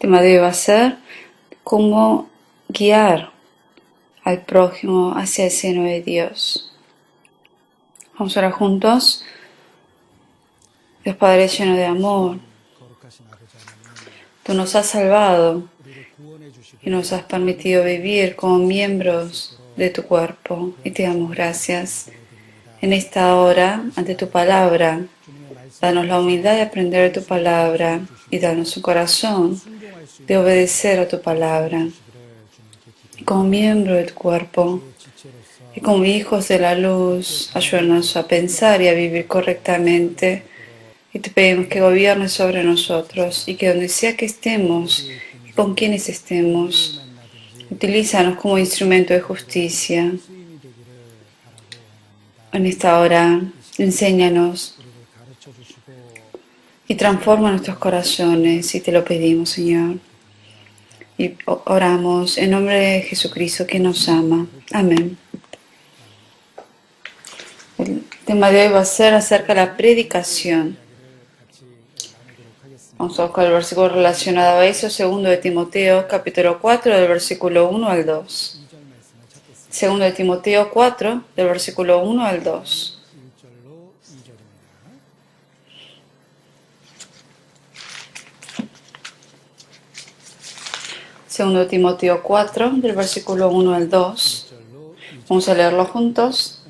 tema de hoy va a ser cómo guiar al prójimo hacia el seno de Dios. Vamos a orar juntos. Dios Padre lleno de amor, tú nos has salvado y nos has permitido vivir como miembros de tu cuerpo y te damos gracias. En esta hora, ante tu palabra, danos la humildad de aprender de tu palabra y danos un corazón de obedecer a tu palabra. Y como miembro de tu cuerpo y como hijos de la luz, ayúdanos a pensar y a vivir correctamente. Y te pedimos que gobiernes sobre nosotros y que donde sea que estemos y con quienes estemos, utilízanos como instrumento de justicia. En esta hora, enséñanos y transforma nuestros corazones y te lo pedimos, Señor. Y oramos en nombre de Jesucristo que nos ama. Amén. El tema de hoy va a ser acerca de la predicación. Vamos a buscar el versículo relacionado a eso, 2 de Timoteo, capítulo 4, del versículo 1 al 2. 2 de Timoteo 4, del versículo 1 al 2. Segundo de Timoteo 4, del versículo 1 al 2. Vamos a leerlo juntos.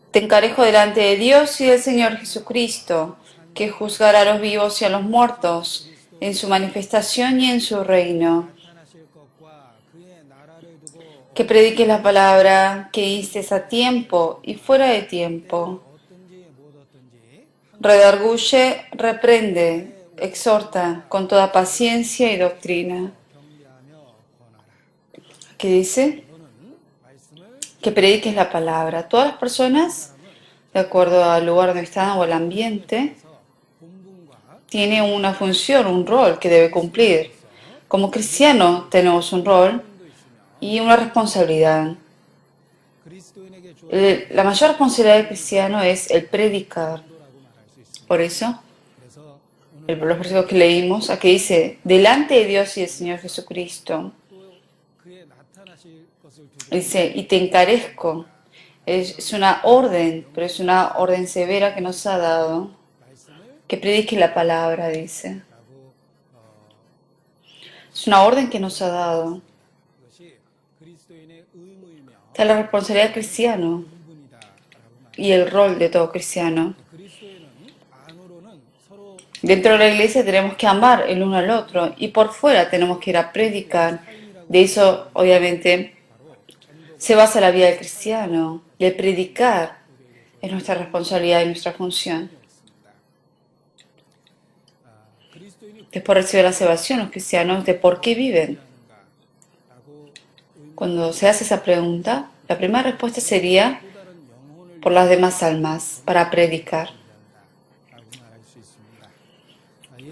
Te encarejo delante de Dios y del Señor Jesucristo, que juzgará a los vivos y a los muertos, en su manifestación y en su reino. Que prediques la palabra, que instes a tiempo y fuera de tiempo. Redarguye, reprende, exhorta con toda paciencia y doctrina. ¿Qué dice? Que prediques la palabra. Todas las personas, de acuerdo al lugar donde están o al ambiente, tienen una función, un rol que debe cumplir. Como cristiano tenemos un rol y una responsabilidad. La mayor responsabilidad del cristiano es el predicar. Por eso, los versículos que leímos, aquí dice, delante de Dios y del Señor Jesucristo. Dice, y te encarezco. Es una orden, pero es una orden severa que nos ha dado. Que predique la palabra, dice. Es una orden que nos ha dado. Esta es la responsabilidad del cristiano y el rol de todo cristiano. Dentro de la iglesia tenemos que amar el uno al otro y por fuera tenemos que ir a predicar. De eso, obviamente, se basa la vida del cristiano. De predicar es nuestra responsabilidad y nuestra función. Después recibe la salvación los cristianos de por qué viven. Cuando se hace esa pregunta, la primera respuesta sería por las demás almas, para predicar.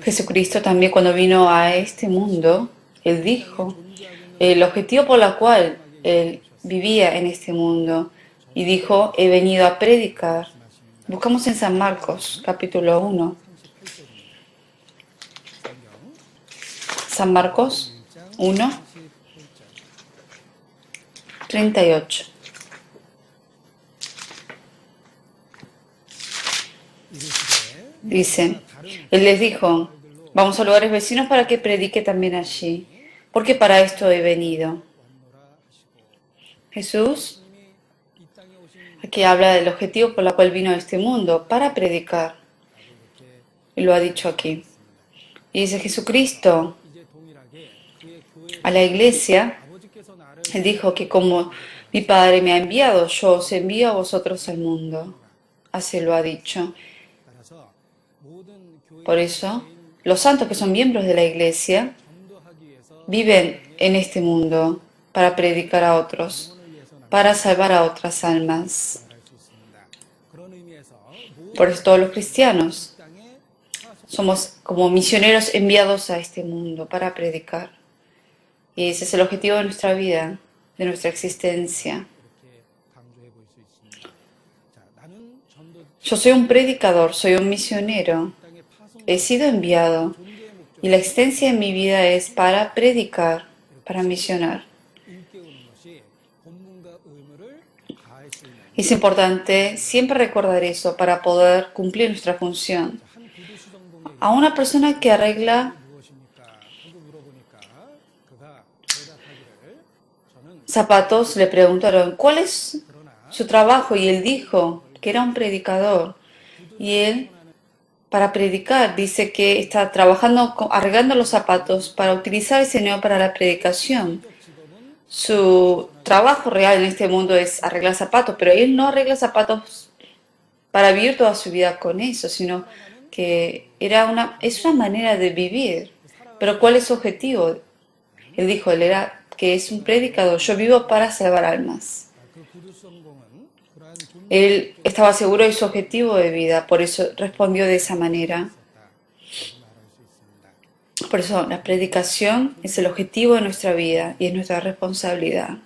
Jesucristo también cuando vino a este mundo, Él dijo el objetivo por el cual Él vivía en este mundo y dijo, he venido a predicar. Buscamos en San Marcos, capítulo 1. San Marcos 1, 38. Dice, Él les dijo, vamos a lugares vecinos para que predique también allí, porque para esto he venido. Jesús aquí habla del objetivo por el cual vino a este mundo, para predicar. Y lo ha dicho aquí. Y dice Jesucristo a la iglesia, Él dijo que como mi Padre me ha enviado, yo os envío a vosotros al mundo. Así lo ha dicho. Por eso, los santos que son miembros de la iglesia viven en este mundo para predicar a otros, para salvar a otras almas. Por eso todos los cristianos somos como misioneros enviados a este mundo para predicar. Y ese es el objetivo de nuestra vida, de nuestra existencia. Yo soy un predicador, soy un misionero. He sido enviado Y la existencia en mi vida es para predicar, para misionar. Es importante siempre recordar eso para poder cumplir nuestra función. A una persona que arregla zapatos le preguntaron cuál es su trabajo y él dijo que era un predicador. Y él, para predicar, dice que está trabajando, arreglando los zapatos para utilizar ese dinero para la predicación. Su trabajo real en este mundo es arreglar zapatos, pero él no arregla zapatos para vivir toda su vida con eso, sino que es una manera de vivir. Pero ¿cuál es su objetivo? Él dijo, él era que es un predicador, yo vivo para salvar almas. Él estaba seguro de su objetivo de vida, por eso respondió de esa manera. Por eso la predicación es el objetivo de nuestra vida y es nuestra responsabilidad.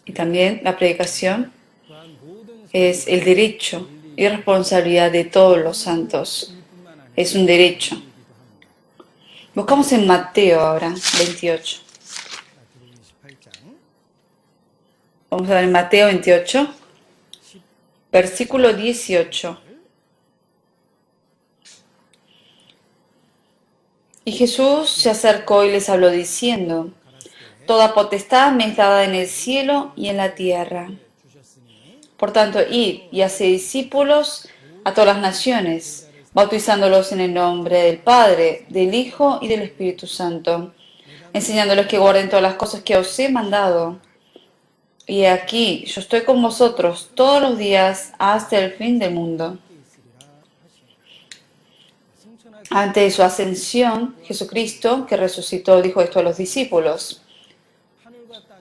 Y también la predicación es el derecho y responsabilidad de todos los santos. Es un derecho. Buscamos en Mateo ahora, 28. Vamos a ver en Mateo 28, versículo 18. Y Jesús se acercó y les habló diciendo, toda potestad me es dada en el cielo y en la tierra. Por tanto, id y haced discípulos a todas las naciones, bautizándolos en el nombre del Padre, del Hijo y del Espíritu Santo, enseñándoles que guarden todas las cosas que os he mandado. Y aquí, yo estoy con vosotros todos los días hasta el fin del mundo. Antes de su ascensión, Jesucristo, que resucitó, dijo esto a los discípulos.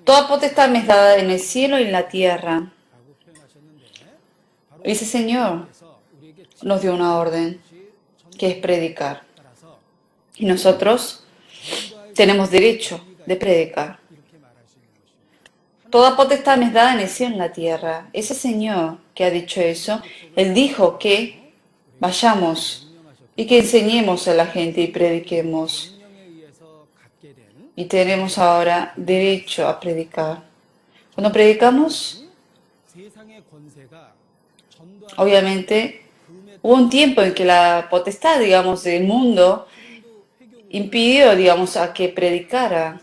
Toda potestad me es dada en el cielo y en la tierra. Y ese Señor nos dio una orden, que es predicar. Y nosotros tenemos derecho de predicar. Toda potestad me es dada en el cielo y en la tierra. Ese Señor que ha dicho eso, Él dijo que vayamos y que enseñemos a la gente y prediquemos. Y tenemos ahora derecho a predicar. Cuando predicamos, obviamente, hubo un tiempo en que la potestad, digamos, del mundo impidió, digamos, a que predicara.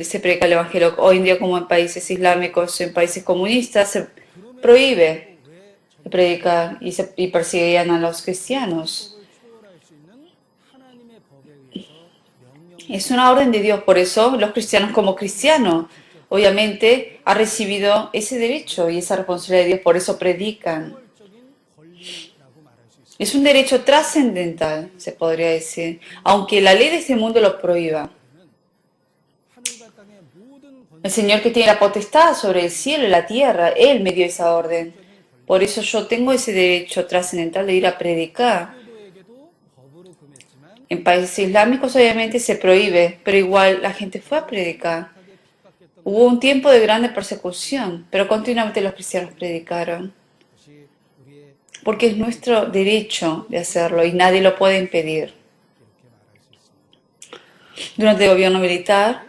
Se predica el Evangelio. Hoy en día, como en países islámicos, en países comunistas, se prohíbe predicar y perseguían a los cristianos. Es una orden de Dios, por eso los cristianos como cristianos, obviamente, han recibido ese derecho y esa responsabilidad de Dios, por eso predican. Es un derecho trascendental, se podría decir, aunque la ley de este mundo lo prohíba. El Señor que tiene la potestad sobre el cielo y la tierra, Él me dio esa orden. Por eso yo tengo ese derecho trascendental de ir a predicar. En países islámicos obviamente se prohíbe, pero igual la gente fue a predicar. Hubo un tiempo de grande persecución, pero continuamente los cristianos predicaron. Porque es nuestro derecho de hacerlo y nadie lo puede impedir. Durante el gobierno militar,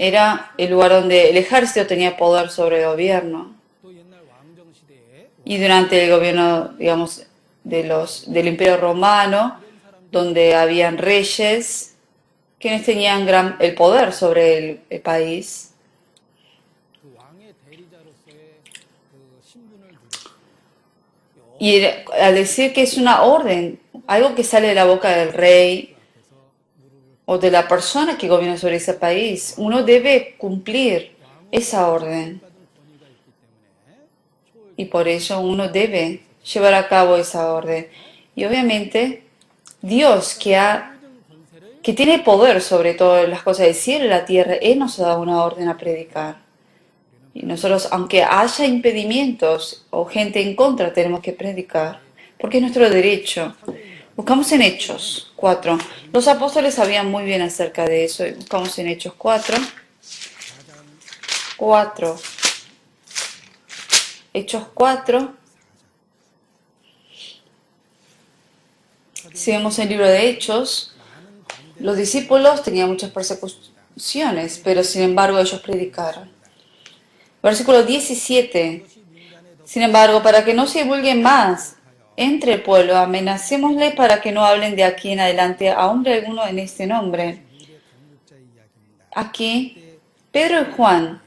era el lugar donde el ejército tenía poder sobre el gobierno. Y durante el gobierno, digamos, del Imperio Romano, donde habían reyes, quienes tenían el poder sobre el país. Y al decir que es una orden, algo que sale de la boca del rey o de la persona que gobierna sobre ese país, uno debe cumplir esa orden. Y por eso uno debe llevar a cabo esa orden. Y obviamente, Dios que tiene poder sobre todas las cosas del cielo y la tierra, Él nos ha dado una orden a predicar. Y nosotros, aunque haya impedimentos o gente en contra, tenemos que predicar, porque es nuestro derecho. Buscamos en Hechos 4. Los apóstoles sabían muy bien acerca de eso. Buscamos en Hechos 4. Hechos 4. Si vemos el libro de Hechos, los discípulos tenían muchas persecuciones, pero sin embargo ellos predicaron. Versículo 17. Sin embargo, para que no se divulguen más entre el pueblo, amenacémosle para que no hablen de aquí en adelante a hombre alguno en este nombre. Aquí, Pedro y Juan,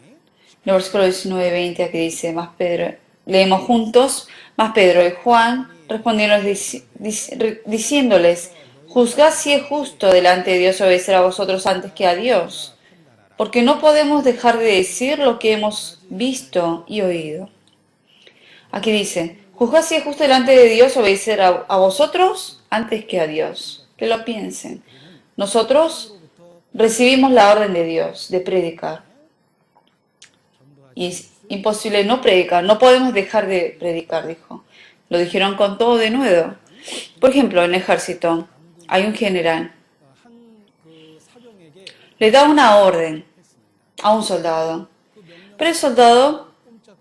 en el versículo 19-20, aquí dice, más Pedro, leemos juntos, más Pedro y Juan respondieron diciéndoles, juzgad si es justo delante de Dios obedecer a vosotros antes que a Dios, porque no podemos dejar de decir lo que hemos visto y oído. Aquí dice, juzgad si es justo delante de Dios obedecer a vosotros antes que a Dios. Que lo piensen. Nosotros recibimos la orden de Dios de predicar. Y es imposible no predicar. No podemos dejar de predicar, dijo. Lo dijeron con todo de nuevo. Por ejemplo, en el ejército hay un general. Le da una orden a un soldado. Pero el soldado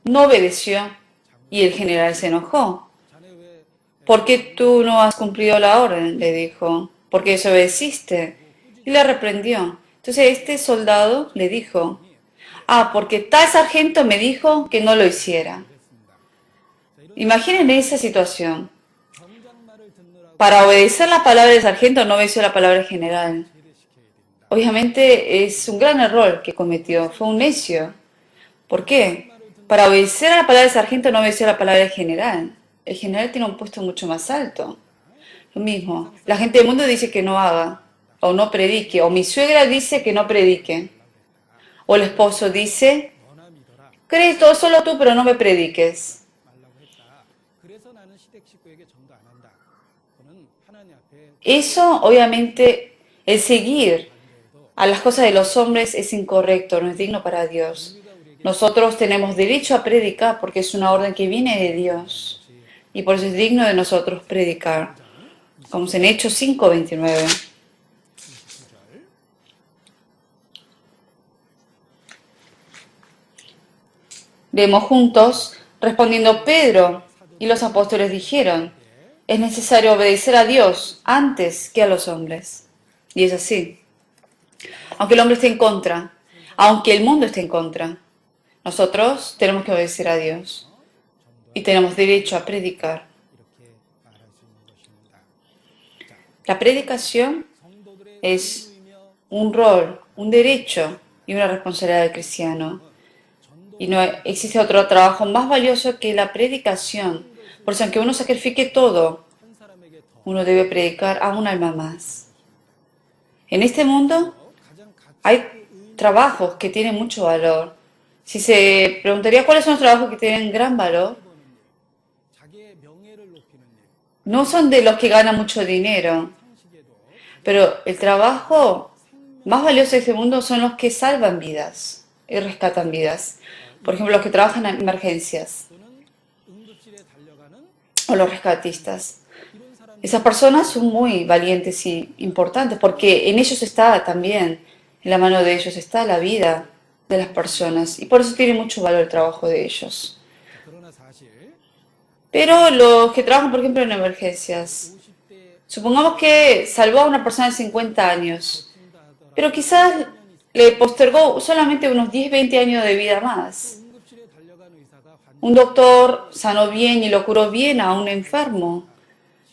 no obedeció. Y el general se enojó. ¿Por qué tú no has cumplido la orden?, le dijo. ¿Por qué desobedeciste? Y le reprendió. Entonces este soldado le dijo, porque tal sargento me dijo que no lo hiciera. Imaginen esa situación. Para obedecer la palabra del sargento no obedeció la palabra del general. Obviamente es un gran error que cometió. Fue un necio. ¿Por qué? Para obedecer a la palabra del sargento no obedeció a la palabra del general. El general tiene un puesto mucho más alto. Lo mismo, la gente del mundo dice que no haga, o no predique, o mi suegra dice que no predique, o el esposo dice, crees todo solo tú, pero no me prediques. Eso, obviamente, el seguir a las cosas de los hombres es incorrecto, no es digno para Dios. Nosotros tenemos derecho a predicar porque es una orden que viene de Dios. Y por eso es digno de nosotros predicar. Como en Hechos 5:29. Vemos juntos, respondiendo Pedro y los apóstoles dijeron, es necesario obedecer a Dios antes que a los hombres. Y es así. Aunque el hombre esté en contra, aunque el mundo esté en contra, nosotros tenemos que obedecer a Dios y tenemos derecho a predicar. La predicación es un rol, un derecho y una responsabilidad del cristiano. Y no existe otro trabajo más valioso que la predicación. Por eso, aunque uno sacrifique todo, uno debe predicar a un alma más. En este mundo hay trabajos que tienen mucho valor. Si se preguntaría cuáles son los trabajos que tienen gran valor, no son de los que ganan mucho dinero, pero el trabajo más valioso de este mundo son los que salvan vidas y rescatan vidas. Por ejemplo, los que trabajan en emergencias o los rescatistas. Esas personas son muy valientes y importantes porque en ellos está también, en la mano de ellos está la vida de las personas y por eso tiene mucho valor el trabajo de ellos. Pero los que trabajan, por ejemplo, en emergencias, supongamos que salvó a una persona de 50 años, pero quizás le postergó solamente unos 10, 20 años de vida más. Un doctor sanó bien y lo curó bien a un enfermo.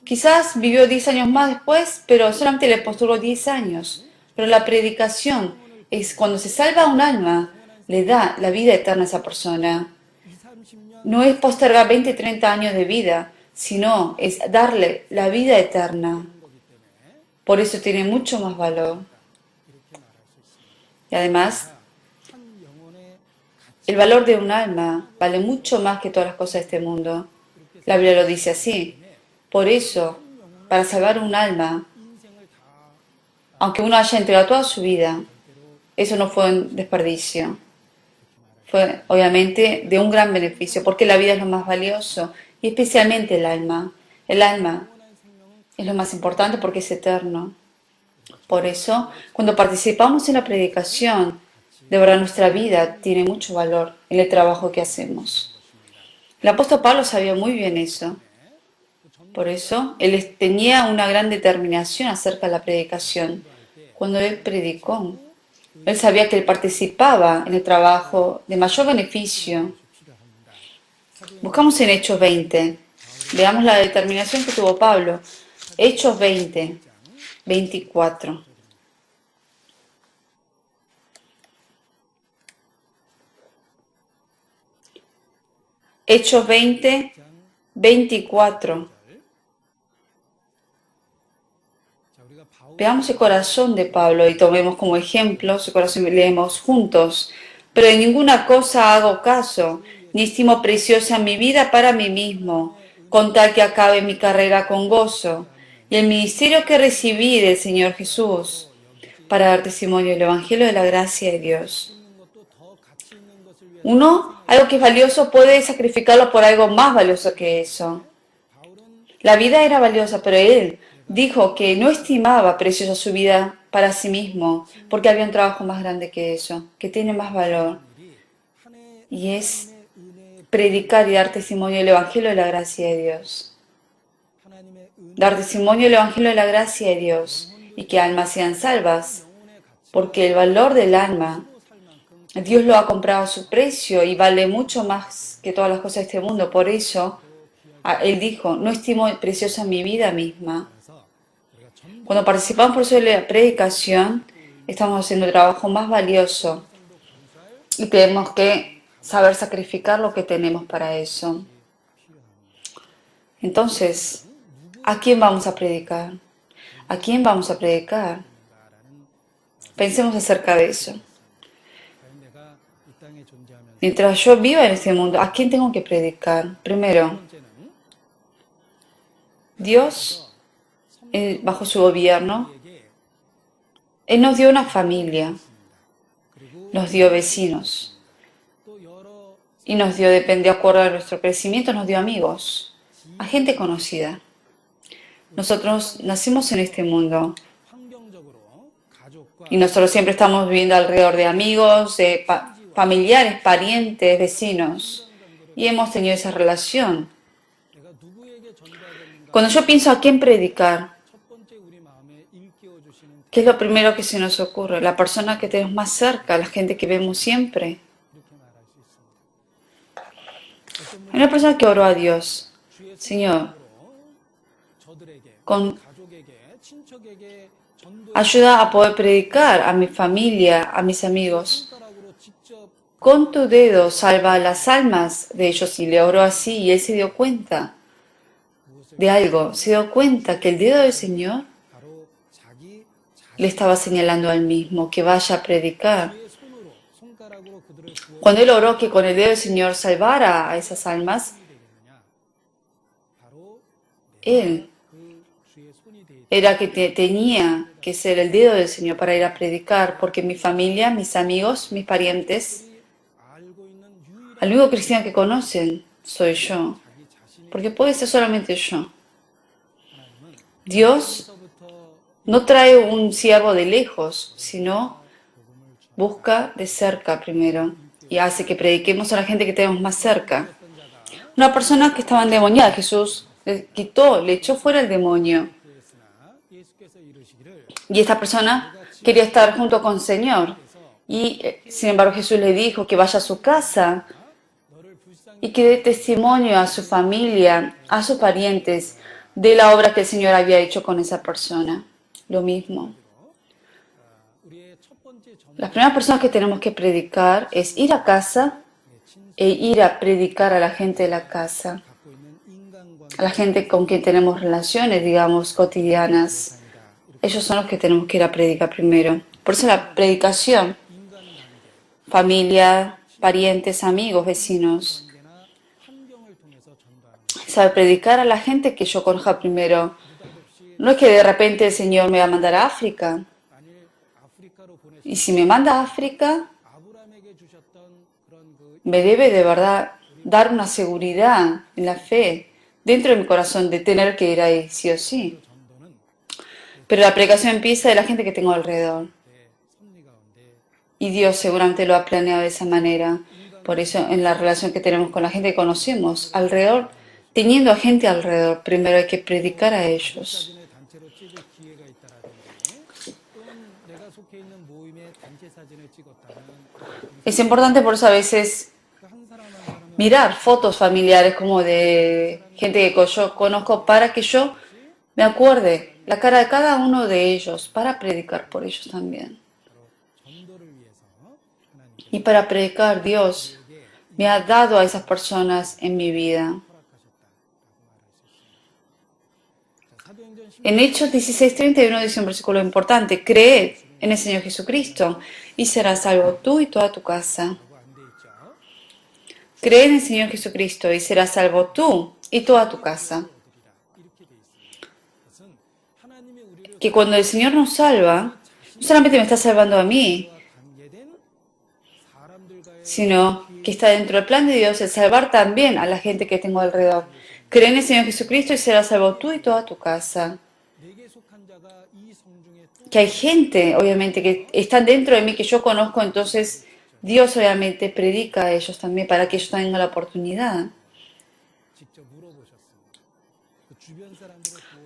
Quizás vivió 10 años más después, pero solamente le postergó 10 años. Pero la predicación es cuando se salva un alma, le da la vida eterna a esa persona. No es postergar 20, 30 años de vida, sino es darle la vida eterna. Por eso tiene mucho más valor. Y además, el valor de un alma vale mucho más que todas las cosas de este mundo. La Biblia lo dice así. Por eso, para salvar un alma, aunque uno haya entregado toda su vida, eso no fue un desperdicio. Fue, obviamente, de un gran beneficio, porque la vida es lo más valioso, y especialmente el alma. El alma es lo más importante porque es eterno. Por eso, cuando participamos en la predicación, de verdad nuestra vida tiene mucho valor en el trabajo que hacemos. El apóstol Pablo sabía muy bien eso. Por eso, él tenía una gran determinación acerca de la predicación. Cuando él predicó, él sabía que él participaba en el trabajo de mayor beneficio. Buscamos en Hechos 20. Veamos la determinación que tuvo Pablo. Hechos 20, 24. Hechos 20, 24. Veamos el corazón de Pablo y tomemos como ejemplo su corazón y leemos juntos. Pero en ninguna cosa hago caso, ni estimo preciosa mi vida para mí mismo, con tal que acabe mi carrera con gozo y el ministerio que recibí del Señor Jesús, para dar testimonio del Evangelio de la gracia de Dios. Uno, algo que es valioso, puede sacrificarlo por algo más valioso que eso. La vida era valiosa, pero él dijo que no estimaba preciosa su vida para sí mismo, porque había un trabajo más grande que eso, que tiene más valor, y es predicar y dar testimonio del Evangelio de la gracia de Dios. Dar testimonio del Evangelio de la gracia de Dios y que almas sean salvas, porque el valor del alma, Dios lo ha comprado a su precio y vale mucho más que todas las cosas de este mundo. Por eso, él dijo, no estimo preciosa mi vida misma. Cuando participamos por eso de la predicación, estamos haciendo el trabajo más valioso y tenemos que saber sacrificar lo que tenemos para eso. Entonces, ¿a quién vamos a predicar? ¿A quién vamos a predicar? Pensemos acerca de eso. Mientras yo viva en este mundo, ¿a quién tengo que predicar? Primero, Dios, bajo su gobierno, Él nos dio una familia, nos dio vecinos y nos dio, de acuerdo a nuestro crecimiento, nos dio amigos, a gente conocida. Nosotros nacimos en este mundo y nosotros siempre estamos viviendo alrededor de amigos, de familiares, parientes, vecinos, y hemos tenido esa relación. Cuando yo pienso a quién predicar, ¿qué es lo primero que se nos ocurre? La persona que tenemos más cerca, la gente que vemos siempre. Hay una persona que oró a Dios, Señor, con ayuda a poder predicar a mi familia, a mis amigos. Con tu dedo salva las almas de ellos, y le oró así, y él se dio cuenta de algo, se dio cuenta que el dedo del Señor le estaba señalando a él mismo que vaya a predicar. Cuando él oró que con el dedo del Señor salvara a esas almas, él era que tenía que ser el dedo del Señor para ir a predicar, porque mi familia, mis amigos, mis parientes, al único cristiano que conocen soy yo, porque puede ser solamente yo. Dios no trae un siervo de lejos, sino busca de cerca primero y hace que prediquemos a la gente que tenemos más cerca. Una persona que estaba endemoniada, Jesús le echó fuera el demonio. Y esta persona quería estar junto con el Señor. Y sin embargo Jesús le dijo que vaya a su casa y que dé testimonio a su familia, a sus parientes, de la obra que el Señor había hecho con esa persona. Lo mismo. Las primeras personas que tenemos que predicar es ir a casa e ir a predicar a la gente de la casa, a la gente con quien tenemos relaciones, digamos, cotidianas. Ellos son los que tenemos que ir a predicar primero. Por eso la predicación, familia, parientes, amigos, vecinos. Sabe predicar a la gente que yo conozca primero. No es que de repente el Señor me va a mandar a África. Y si me manda a África, me debe de verdad dar una seguridad en la fe dentro de mi corazón de tener que ir ahí, sí o sí. Pero la predicación empieza de la gente que tengo alrededor. Y Dios seguramente lo ha planeado de esa manera. Por eso en la relación que tenemos con la gente que conocemos, alrededor teniendo a gente alrededor, primero hay que predicar a ellos. Es importante por eso a veces mirar fotos familiares como de gente que yo conozco para que yo me acuerde la cara de cada uno de ellos para predicar por ellos también. Y para predicar, Dios me ha dado a esas personas en mi vida. En Hechos 16:31 dice un versículo importante: creed en el Señor Jesucristo y serás salvo tú y toda tu casa. Cree en el Señor Jesucristo y serás salvo tú y toda tu casa. Que cuando el Señor nos salva, no solamente me está salvando a mí, sino que está dentro del plan de Dios el salvar también a la gente que tengo alrededor. Cree en el Señor Jesucristo y serás salvo tú y toda tu casa. Que hay gente, obviamente, que están dentro de mí, que yo conozco, entonces Dios obviamente predica a ellos también para que ellos tengan la oportunidad.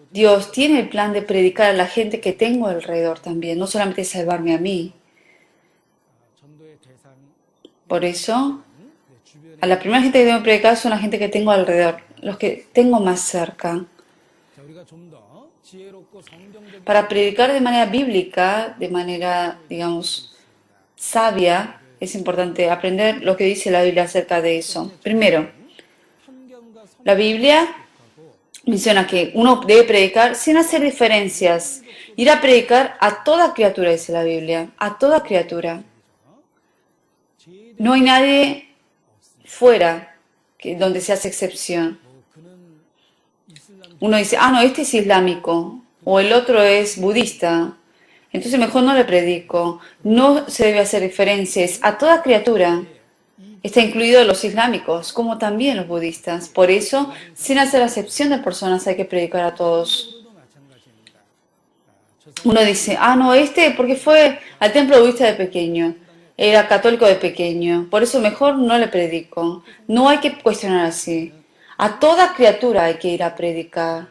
Dios tiene el plan de predicar a la gente que tengo alrededor también, no solamente salvarme a mí. Por eso, a la primera gente que tengo que predicar son la gente que tengo alrededor, los que tengo más cerca. Para predicar de manera bíblica, de manera, digamos, sabia, es importante aprender lo que dice la Biblia acerca de eso. Primero, la Biblia menciona que uno debe predicar sin hacer diferencias. Ir a predicar a toda criatura, dice la Biblia, a toda criatura. No hay nadie fuera donde se hace excepción. Uno dice, no, este es islámico, o el otro es budista, entonces mejor no le predico. No se debe hacer diferencias a toda criatura. Está incluido los islámicos, como también los budistas. Por eso, sin hacer acepción de personas, hay que predicar a todos. Uno dice, no, porque fue al templo budista de pequeño, era católico de pequeño, por eso mejor no le predico. No hay que cuestionar así. A toda criatura hay que ir a predicar.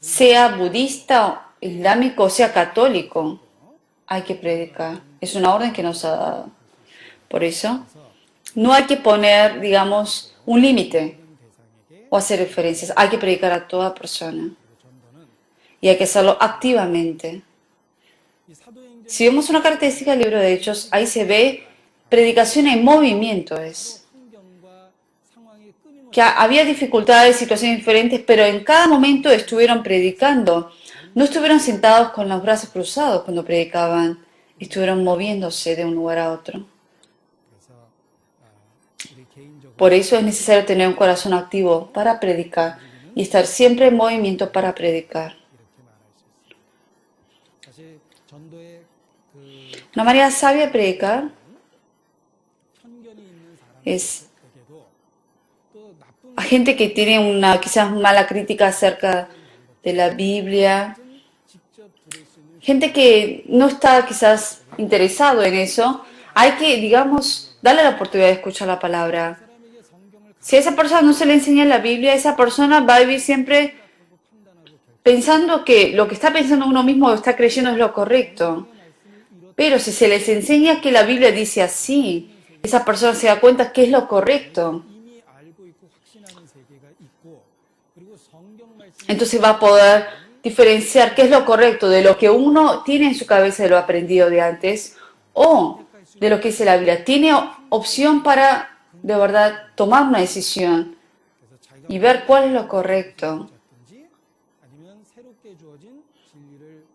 Sea budista, islámico o sea católico, hay que predicar. Es una orden que nos ha dado. Por eso, no hay que poner, digamos, un límite o hacer referencias. Hay que predicar a toda persona. Y hay que hacerlo activamente. Si vemos una característica del libro de Hechos, ahí se ve predicación en movimiento. Que había dificultades, situaciones diferentes, pero en cada momento estuvieron predicando. No estuvieron sentados con los brazos cruzados cuando predicaban. Estuvieron moviéndose de un lugar a otro. Por eso es necesario tener un corazón activo para predicar y estar siempre en movimiento para predicar. Una manera sabia de predicar es a gente que tiene una quizás mala crítica acerca de la Biblia, gente que no está quizás interesado en eso. Hay que, digamos, darle la oportunidad de escuchar la palabra. Si a esa persona no se le enseña la Biblia, esa persona va a vivir siempre pensando que lo que está pensando uno mismo o está creyendo es lo correcto. Pero si se les enseña que la Biblia dice así, esa persona se da cuenta que es lo correcto. Entonces va a poder diferenciar qué es lo correcto de lo que uno tiene en su cabeza de lo aprendido de antes o de lo que dice la Biblia. Tiene opción para, de verdad, tomar una decisión y ver cuál es lo correcto.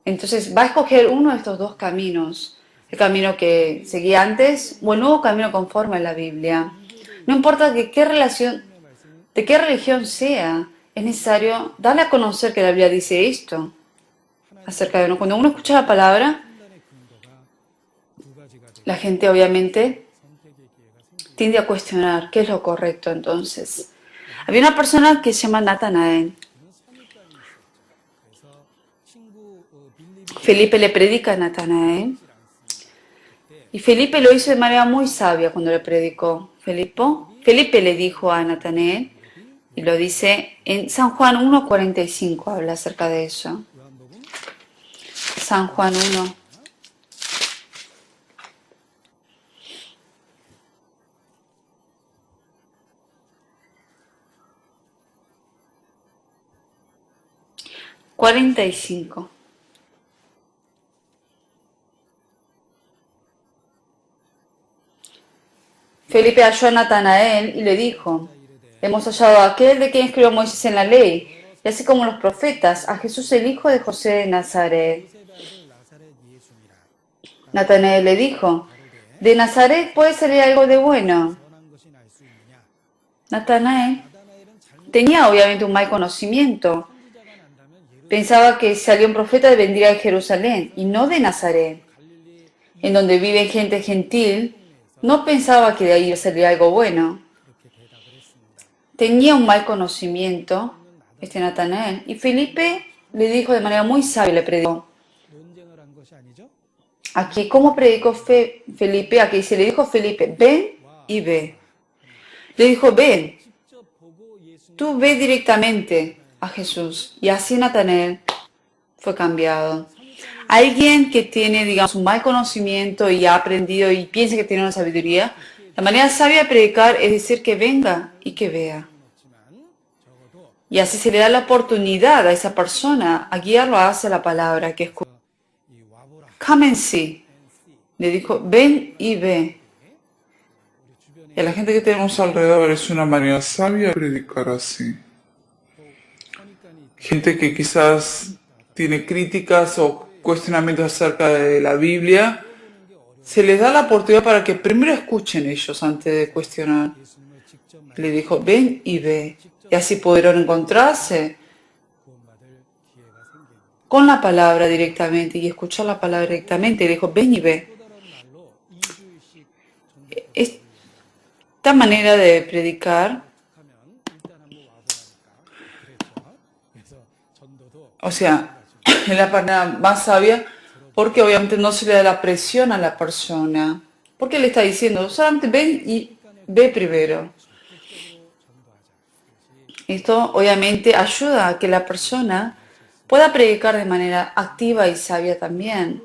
Entonces va a escoger uno de estos dos caminos, el camino que seguía antes o el nuevo camino conforme a la Biblia. No importa de qué religión sea, es necesario darle a conocer que la Biblia dice esto acerca de uno. Cuando uno escucha la palabra, la gente obviamente tiende a cuestionar qué es lo correcto entonces. Había una persona que se llama Natanael. Felipe le predica a Natanael. Y Felipe lo hizo de manera muy sabia cuando le predicó. Felipe le dijo a Natanael Y lo dice en San Juan 1:45, habla acerca de eso. San Juan 1. $45. Felipe halló a Natanael y le dijo: hemos hallado a aquel de quien escribió Moisés en la ley, y así como los profetas, a Jesús el hijo de José de Nazaret. Natanael le dijo: ¿de Nazaret puede salir algo de bueno? Natanael tenía obviamente un mal conocimiento. Pensaba que si salía un profeta vendría de Jerusalén y no de Nazaret, en donde vive gente gentil. No pensaba que de ahí iba a salir algo bueno. Tenía un mal conocimiento, Natanael, y Felipe le dijo de manera muy sabia, le predicó. Aquí, ¿cómo predicó Felipe? Aquí se le dijo a Felipe: ven y ve. Le dijo: ven, tú ve directamente a Jesús. Y así Natanael fue cambiado. Alguien que tiene, digamos, un mal conocimiento y ha aprendido y piensa que tiene una sabiduría, la manera sabia de predicar es decir que venga y que vea. Y así se le da la oportunidad a esa persona a guiarlo hacia la palabra que escucha. Come and see. Le dijo: ven y ve. Y a la gente que tenemos alrededor es una manera sabia de predicar así. Gente que quizás tiene críticas o cuestionamientos acerca de la Biblia, se les da la oportunidad para que primero escuchen ellos antes de cuestionar. Le dijo: ven y ve. Y así pudieron encontrarse con la palabra directamente y escuchar la palabra directamente. Y le dijo: ven y ve. Esta manera de predicar, o sea, es la manera más sabia, porque obviamente no se le da la presión a la persona. Porque le está diciendo: solamente ven y ve primero. Esto obviamente ayuda a que la persona pueda predicar de manera activa y sabia también.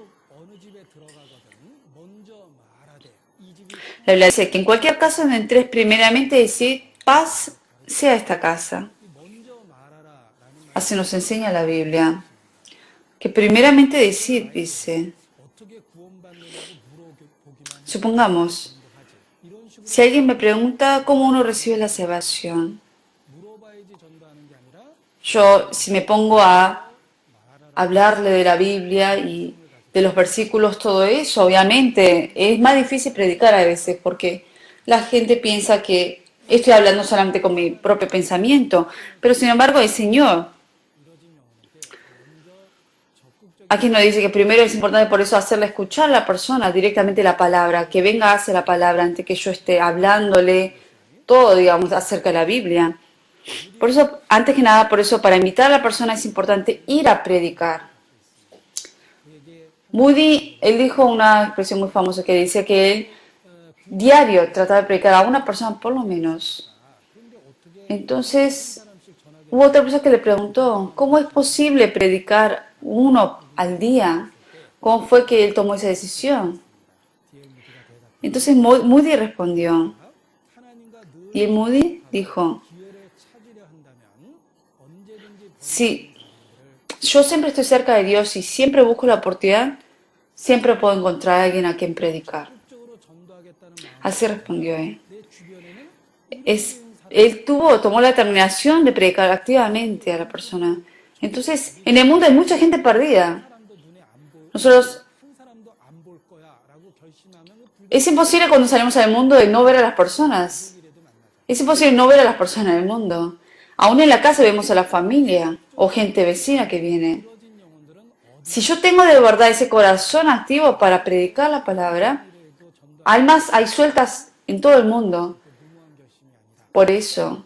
La Biblia dice que en cualquier caso donde entres, primeramente decir: paz sea esta casa. Así nos enseña la Biblia. Que primeramente decir, dice. Supongamos, si alguien me pregunta cómo uno recibe la salvación, yo, si me pongo a hablarle de la Biblia y de los versículos, todo eso, obviamente es más difícil predicar a veces porque la gente piensa que estoy hablando solamente con mi propio pensamiento, pero sin embargo el Señor, aquí nos dice que primero es importante por eso hacerle escuchar a la persona directamente la palabra, que venga hacia la palabra antes que yo esté hablándole todo, digamos, acerca de la Biblia. Por eso, antes que nada, por eso para invitar a la persona es importante ir a predicar. Moody, él dijo una expresión muy famosa que dice que él diario trataba de predicar a una persona por lo menos. Entonces, hubo otra persona que le preguntó: ¿cómo es posible predicar uno al día? ¿Cómo fue que él tomó esa decisión? Entonces Moody respondió, y el Moody dijo: si yo siempre estoy cerca de Dios y siempre busco la oportunidad, siempre puedo encontrar a alguien a quien predicar. Así respondió él. Él tomó la determinación de predicar activamente a la persona. Entonces, en el mundo hay mucha gente perdida. Nosotros, es imposible cuando salimos al mundo de no ver a las personas. Es imposible no ver a las personas en el mundo. Aún en la casa vemos a la familia o gente vecina que viene. Si yo tengo de verdad ese corazón activo para predicar la palabra, almas hay sueltas en todo el mundo. Por eso,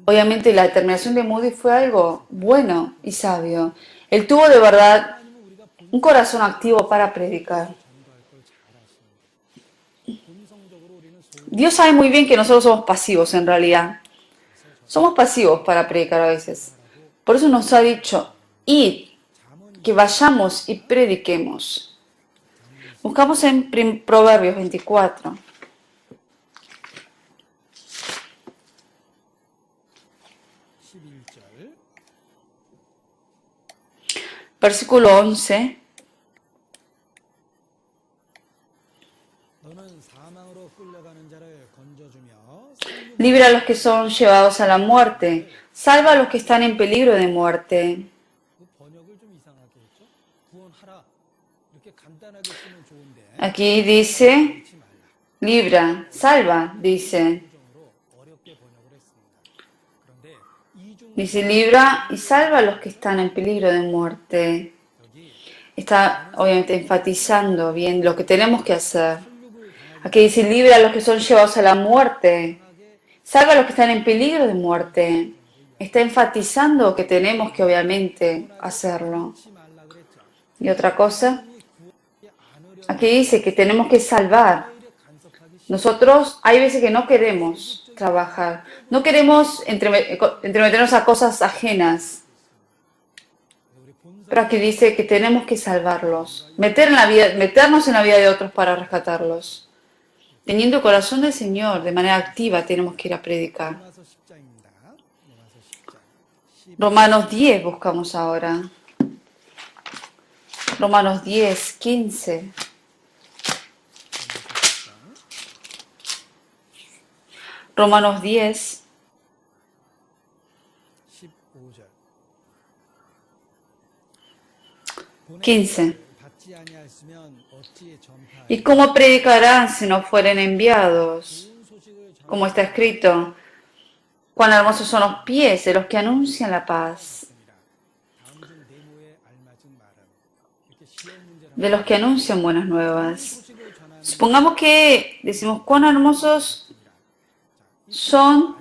obviamente la determinación de Moody fue algo bueno y sabio. Él tuvo de verdad un corazón activo para predicar. Dios sabe muy bien que nosotros somos pasivos en realidad. Somos pasivos para predicar a veces. Por eso nos ha dicho, id, que vayamos y prediquemos. Buscamos en Proverbios 24. Versículo 11. Libra a los que son llevados a la muerte. Salva a los que están en peligro de muerte. Aquí dice, libra, salva, dice. Dice, libra y salva a los que están en peligro de muerte. Está obviamente enfatizando bien lo que tenemos que hacer. Aquí dice, libra a los que son llevados a la muerte. Salva a los que están en peligro de muerte. Está enfatizando que tenemos que obviamente hacerlo. Y otra cosa, aquí dice que tenemos que salvar. Nosotros hay veces que no queremos trabajar, no queremos entremeternos a cosas ajenas. Pero aquí dice que tenemos que salvarlos, meternos en la vida de otros para rescatarlos. Teniendo el corazón del Señor, de manera activa, tenemos que ir a predicar. Romanos 10 buscamos ahora. Romanos 10, 15. Romanos 10, 15. ¿Y cómo predicarán si no fueren enviados? Como está escrito, cuán hermosos son los pies de los que anuncian la paz. De los que anuncian buenas nuevas. Supongamos que decimos cuán hermosos son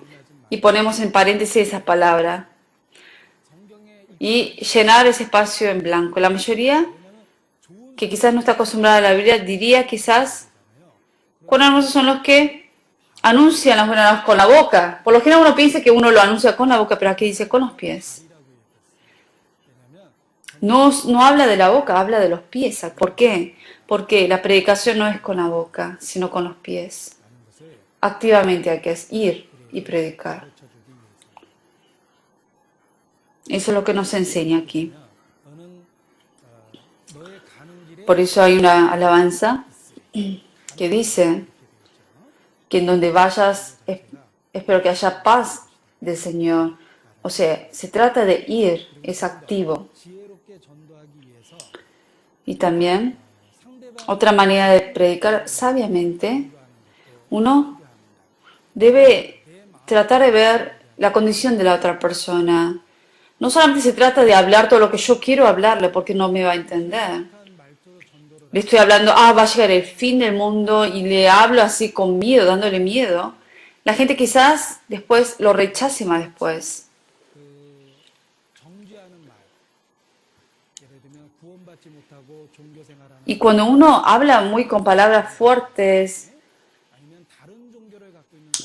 y ponemos en paréntesis esa palabra y llenar ese espacio en blanco. La mayoría que quizás no está acostumbrada a la Biblia diría quizás cuán hermosos son los que anuncian las buenas nuevas con la boca. Por lo general uno piensa que uno lo anuncia con la boca, pero aquí dice con los pies. No habla de la boca, habla de los pies. ¿Por qué? Porque la predicación no es con la boca, sino con los pies. Activamente hay que ir y predicar. Eso es lo que nos enseña aquí. Por eso hay una alabanza que dice que en donde vayas, espero que haya paz del Señor. O sea, se trata de ir, es activo. Y también, otra manera de predicar sabiamente, uno debe tratar de ver la condición de la otra persona. No solamente se trata de hablar todo lo que yo quiero hablarle porque no me va a entender. Le estoy hablando, va a llegar el fin del mundo y le hablo así con miedo, dándole miedo. La gente quizás después lo rechace más después. Y cuando uno habla muy con palabras fuertes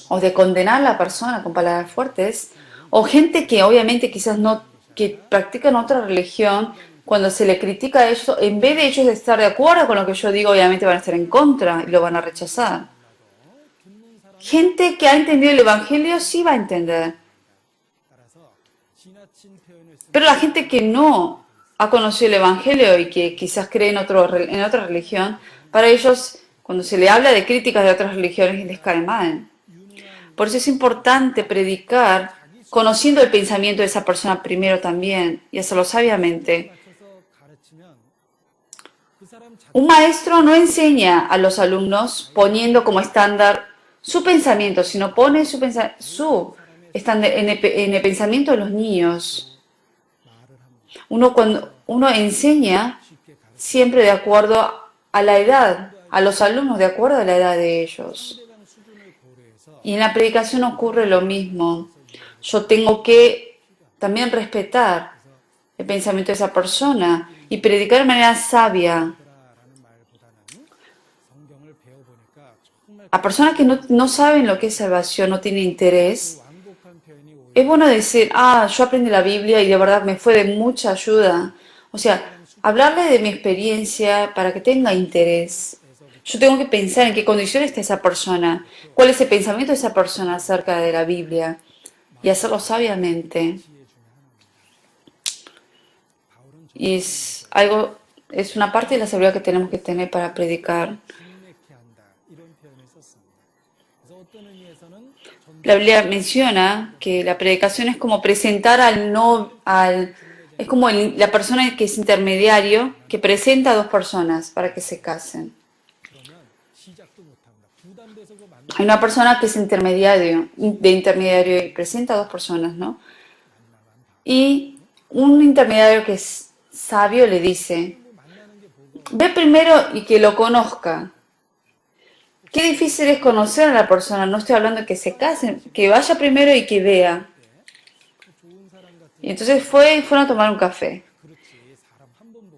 o de condenar a la persona con palabras fuertes, o gente que obviamente quizás no, que practican otra religión, cuando se le critica a ellos, en vez de ellos estar de acuerdo con lo que yo digo, obviamente van a estar en contra y lo van a rechazar. Gente que ha entendido el Evangelio sí va a entender. Pero la gente que no ha conocido el Evangelio y que quizás cree en otra religión, para ellos, cuando se le habla de críticas de otras religiones, les cae mal. Por eso es importante predicar conociendo el pensamiento de esa persona primero también y hacerlo sabiamente. Un maestro no enseña a los alumnos poniendo como estándar su pensamiento, sino pone estándar en el pensamiento de los niños. Cuando uno enseña siempre de acuerdo a la edad, a los alumnos de acuerdo a la edad de ellos. Y en la predicación ocurre lo mismo. Yo tengo que también respetar el pensamiento de esa persona y predicar de manera sabia. a personas que no saben lo que es salvación, no tienen interés, es bueno decir, yo aprendí la Biblia y de verdad me fue de mucha ayuda. O sea, hablarle de mi experiencia para que tenga interés. Yo tengo que pensar en qué condición está esa persona, cuál es el pensamiento de esa persona acerca de la Biblia y hacerlo sabiamente. Y es una parte de la sabiduría que tenemos que tener para predicar. La Biblia menciona que la predicación es como presentar es como la persona que es intermediario, que presenta a dos personas para que se casen. Hay una persona que es intermediario y presenta a dos personas, ¿no? Y un intermediario que es sabio le dice, ve primero y que lo conozca. Qué difícil es conocer a la persona, no estoy hablando de que se casen, que vaya primero y que vea. Y entonces fueron a tomar un café.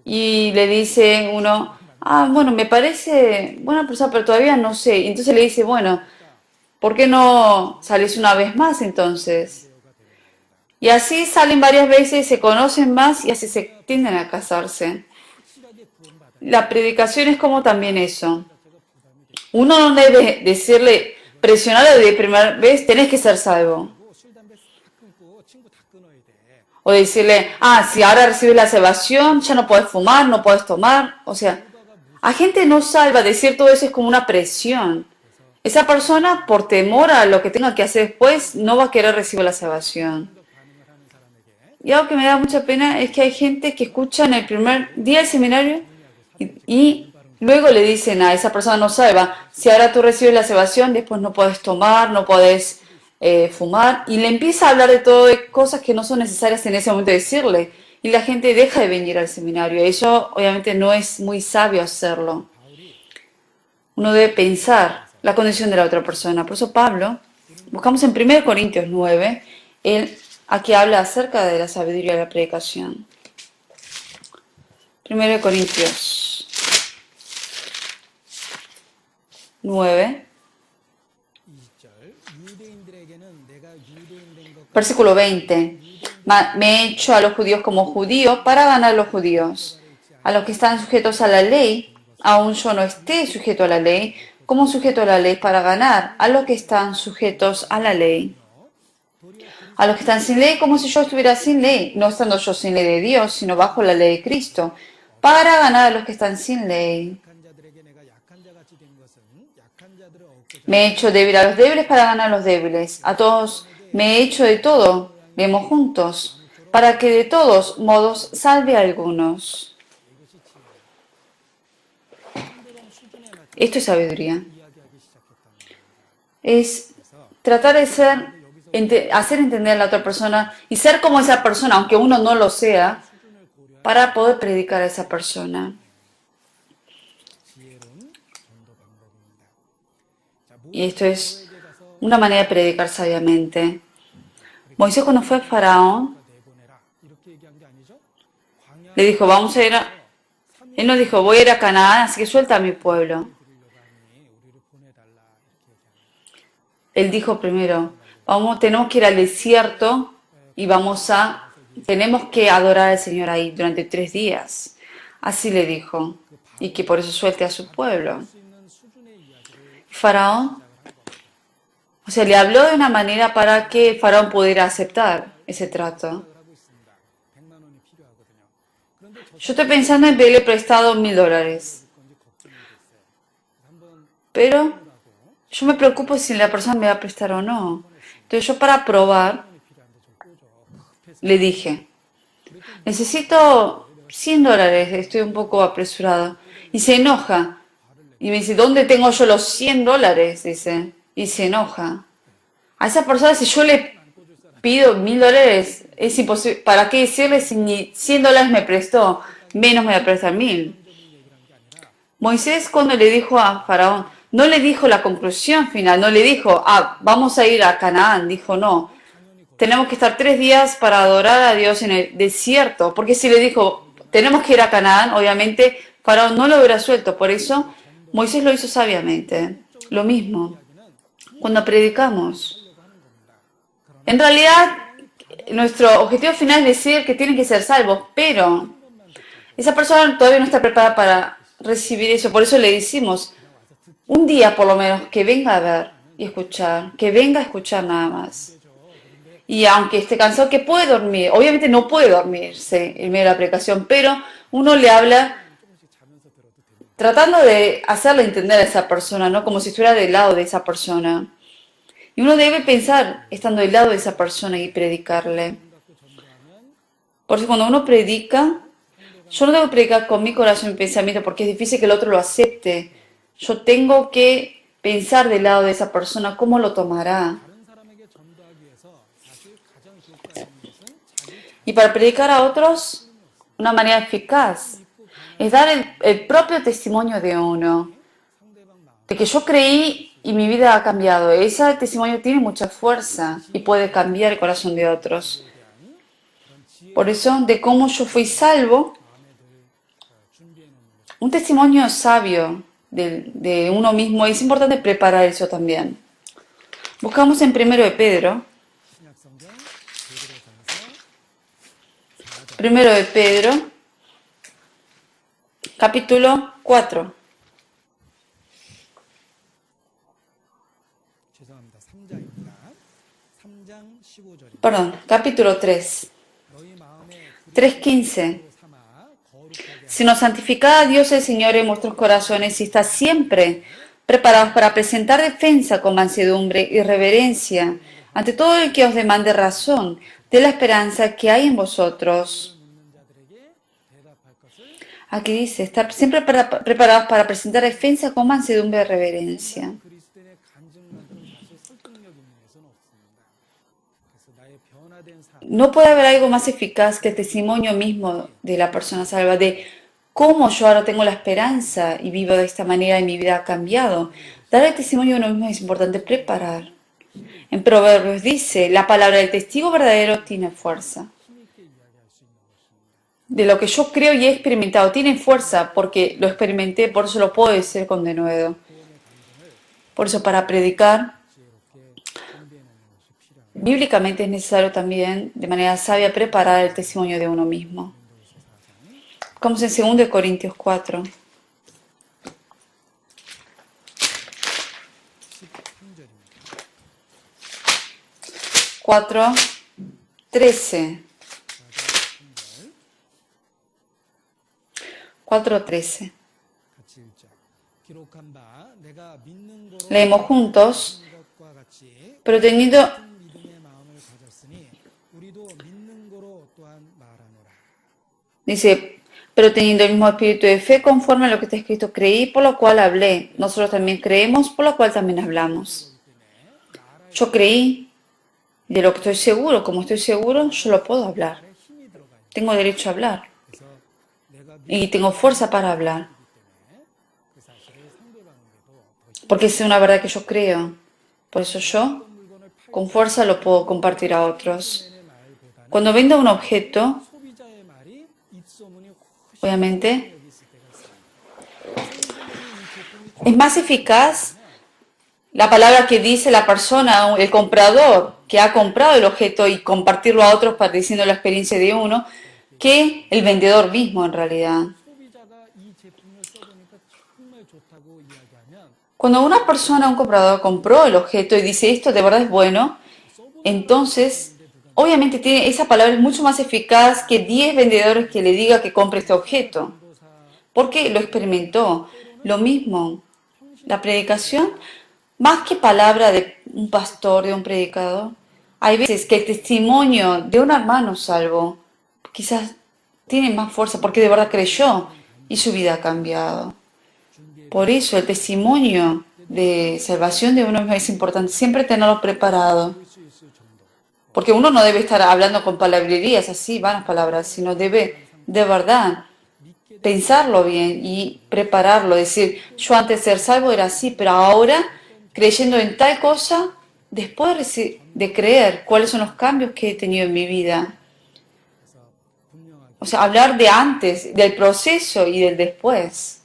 Y le dice uno, bueno, me parece buena persona, pero todavía no sé. Y entonces le dice, bueno, ¿por qué no sales una vez más entonces? Y así salen varias veces, se conocen más y así se tienden a casarse. La predicación es como también eso. Uno no debe decirle, presionarle de primera vez, tenés que ser salvo. O decirle, si ahora recibes la salvación, ya no podés fumar, no podés tomar. O sea, a gente no salva, decir todo eso es como una presión. Esa persona, por temor a lo que tenga que hacer después, no va a querer recibir la salvación. Y algo que me da mucha pena es que hay gente que escucha en el primer día del seminario y luego le dicen a esa persona no salva, si ahora tú recibes la salvación, después no puedes tomar, no puedes fumar, y le empieza a hablar de todo, de cosas que no son necesarias en ese momento decirle, y la gente deja de venir al seminario. Eso obviamente no es muy sabio hacerlo. Uno debe pensar la condición de la otra persona. Por eso Pablo, buscamos en 1 Corintios 9, él aquí habla acerca de la sabiduría de la predicación. 1 Corintios 9, versículo 20. Me he hecho a los judíos como judío para ganar a los judíos. A los que están sujetos a la ley, aun yo no esté sujeto a la ley, como sujeto a la ley para ganar a los que están sujetos a la ley. A los que están sin ley, como si yo estuviera sin ley, no estando yo sin ley de Dios, sino bajo la ley de Cristo, para ganar a los que están sin ley. Me he hecho débil a los débiles para ganar a los débiles. A todos me he hecho de todo, vemos juntos, para que de todos modos salve a algunos. Esto es sabiduría. Es tratar de hacer entender a la otra persona y ser como esa persona, aunque uno no lo sea, para poder predicar a esa persona. Y esto es una manera de predicar sabiamente. Moisés, cuando fue a Faraón, le dijo, vamos a ir a... Él no dijo, voy a ir a Canaán, así que suelta a mi pueblo. Él dijo primero, tenemos que ir al desierto y tenemos que adorar al Señor ahí durante 3 días. Así le dijo, y que por eso suelte a su pueblo. Faraón, le habló de una manera para que Faraón pudiera aceptar ese trato. Yo estoy pensando en pedirle prestado $1000. Pero yo me preocupo si la persona me va a prestar o no. Entonces yo, para probar, le dije, necesito $100, estoy un poco apresurado. Y se enoja. Y me dice, ¿dónde tengo yo los $100? Dice. Y se enoja. A esa persona, si yo le pido $1000, es imposible. ¿Para qué decirle si ni $100 me prestó? Menos me va a prestar 1000. Moisés, cuando le dijo a Faraón, no le dijo la conclusión final, no le dijo, vamos a ir a Canaán. Dijo, no, tenemos que estar 3 días para adorar a Dios en el desierto. Porque si le dijo, tenemos que ir a Canaán, obviamente Faraón no lo hubiera suelto. Por eso Moisés lo hizo sabiamente. Lo mismo, cuando predicamos, en realidad nuestro objetivo final es decir que tienen que ser salvos, pero esa persona todavía no está preparada para recibir eso. Por eso le decimos, un día por lo menos, que venga a ver y escuchar, que venga a escuchar nada más. Y aunque esté cansado, que puede dormir. Obviamente no puede dormirse en medio de la predicación, pero uno le habla tratando de hacerle entender a esa persona, ¿no? Como si estuviera del lado de esa persona. Y uno debe pensar estando del lado de esa persona y predicarle. Por eso cuando uno predica, yo no debo predicar con mi corazón y pensamiento porque es difícil que el otro lo acepte. Yo tengo que pensar del lado de esa persona, cómo lo tomará. Y para predicar a otros, una manera eficaz es dar el propio testimonio de uno, de que yo creí y mi vida ha cambiado. Ese testimonio tiene mucha fuerza y puede cambiar el corazón de otros. Por eso, de cómo yo fui salvo, un testimonio sabio de uno mismo, es importante preparar eso también. Buscamos en Primero de Pedro, capítulo 4. Perdón, capítulo 3. 3:15. Sino santificad a Dios el Señor en vuestros corazones y estad siempre preparados para presentar defensa con mansedumbre y reverencia ante todo el que os demande razón de la esperanza que hay en vosotros. Aquí dice, estar siempre preparados para presentar defensa con mansedumbre y reverencia. No puede haber algo más eficaz que el testimonio mismo de la persona salva, de cómo yo ahora tengo la esperanza y vivo de esta manera y mi vida ha cambiado. Dar el testimonio de uno mismo es importante preparar. En Proverbios dice, la palabra del testigo verdadero tiene fuerza. De lo que yo creo y he experimentado, tiene fuerza porque lo experimenté, por eso lo puedo decir con denuedo. Por eso para predicar, bíblicamente es necesario también, de manera sabia, preparar el testimonio de uno mismo. Como en 2 Corintios 4. 4:13. 4:13. Leemos juntos, pero teniendo dice, pero teniendo el mismo espíritu de fe conforme a lo que está escrito, creí, por lo cual hablé. Nosotros también creemos, por lo cual también hablamos. Yo creí, de lo que estoy seguro, como estoy seguro, yo lo puedo hablar. Tengo derecho a hablar. Y tengo fuerza para hablar. Porque es una verdad que yo creo. Por eso yo, con fuerza, lo puedo compartir a otros. Cuando venda un objeto, obviamente, es más eficaz la palabra que dice la persona, el comprador, que ha comprado el objeto y compartirlo a otros para diciendo la experiencia de uno, que el vendedor mismo en realidad. Cuando una persona, un comprador, compró el objeto y dice esto de verdad es bueno, entonces obviamente esa palabra es mucho más eficaz que 10 vendedores que le diga que compre este objeto. Porque lo experimentó. Lo mismo, la predicación, más que palabra de un pastor, de un predicador, hay veces que el testimonio de un hermano salvo quizás tiene más fuerza porque de verdad creyó y su vida ha cambiado. Por eso el testimonio de salvación de uno mismo es importante, siempre tenerlo preparado. Porque uno no debe estar hablando con palabrerías así, vanas palabras, sino debe de verdad pensarlo bien y prepararlo. Decir, yo antes de ser salvo era así, pero ahora creyendo en tal cosa, después de creer cuáles son los cambios que he tenido en mi vida. O sea, hablar de antes, del proceso y del después.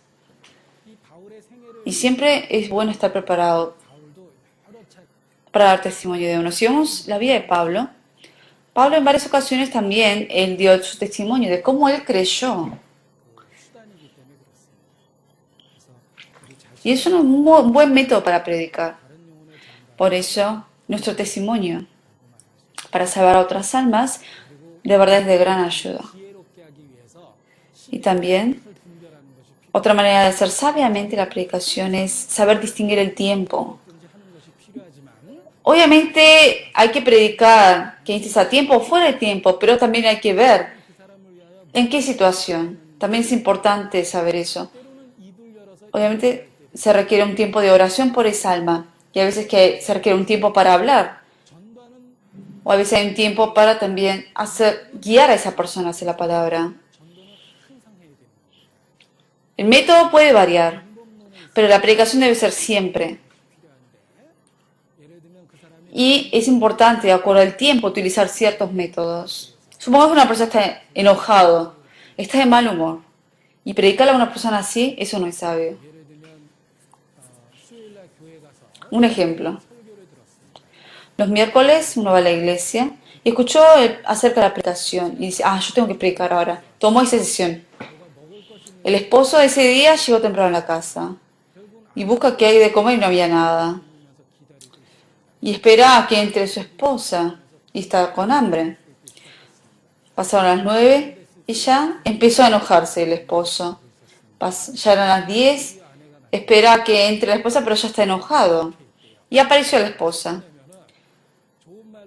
Y siempre es bueno estar preparado para dar testimonio de uno. Si vemos la vida de Pablo, Pablo en varias ocasiones también, él dio su testimonio de cómo él creyó. Y es un buen método para predicar. Por eso, nuestro testimonio para salvar a otras almas, de verdad es de gran ayuda. Y también, otra manera de hacer sabiamente la predicación es saber distinguir el tiempo. Obviamente hay que predicar que estés a tiempo o fuera de tiempo, pero también hay que ver en qué situación. También es importante saber eso. Obviamente se requiere un tiempo de oración por esa alma y a veces que se requiere un tiempo para hablar. O a veces hay un tiempo para también guiar a esa persona hacia la palabra. El método puede variar, pero la predicación debe ser siempre. Y es importante, de acuerdo al tiempo, utilizar ciertos métodos. Supongamos que una persona está enojado, está de mal humor. Y predicarle a una persona así, eso no es sabio. Un ejemplo. Los miércoles uno va a la iglesia y escuchó acerca de la predicación y dice, yo tengo que predicar ahora. Tomó esa decisión. El esposo ese día llegó temprano a la casa y busca qué hay de comer y no había nada. Y espera a que entre su esposa y está con hambre. Pasaron las 9 y ya empezó a enojarse el esposo. Ya eran las 10, espera a que entre la esposa pero ya está enojado. Y apareció la esposa.